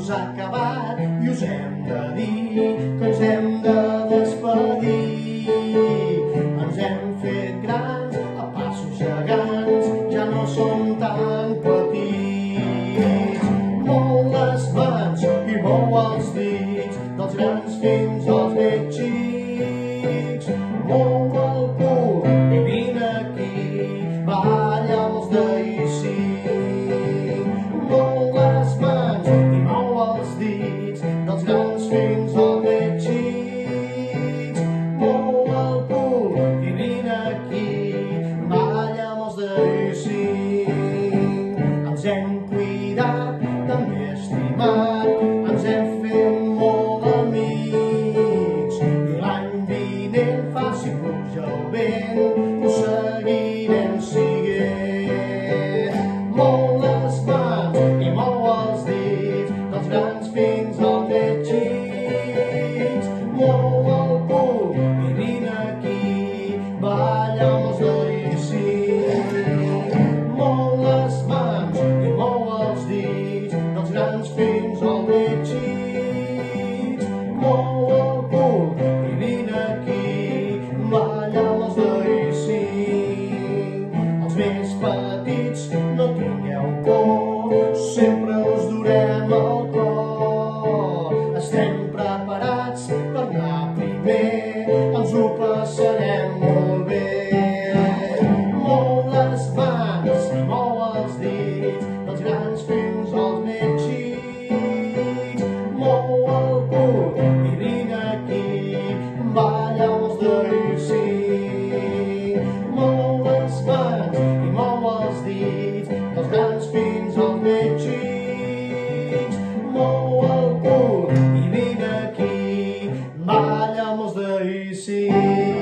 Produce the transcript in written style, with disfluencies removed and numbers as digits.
S'ha acabat i us hem de dir que ens hem de despedir. Ens hem fet grans a passos gegants, ja no som tan petits. Mou les mans i mou els dits, dels grans fins als més xics. Mou el cul i vine aquí, balla amb els d'ahir sí. Mou les mans i mou els dits, dels grans fins als més xics. Mou el cul i vine aquí, balla amb els d'ahir sí. Ens hem cuidat, també estimat, ens hem fet molt amics. I l'any vinent, faci pluja o vent, ho seguirem siguent. Mou les mans i mou els dits, dels grans fins als més xics. Mou el cul i vine aquí, balla amb els d'ahir sí. Mou les mans i mou els dits, dels grans fins als més xics. Mou el cul i vine aquí, balla amb els d'ahir sí. Els més petits, no tingueu por, sempre us durem al cor. Estem preparats per anar primer, ens ho passarem molt bé. Mou les mans i mou els dits, dels grans fins als més xics. Mou el cul i vine aquí, balla amb els d'ahir sí. Mou les mans i mou els dits, dels grans fins als més xics. Mou el cul i vine aquí, balla amb els d'ahir sí.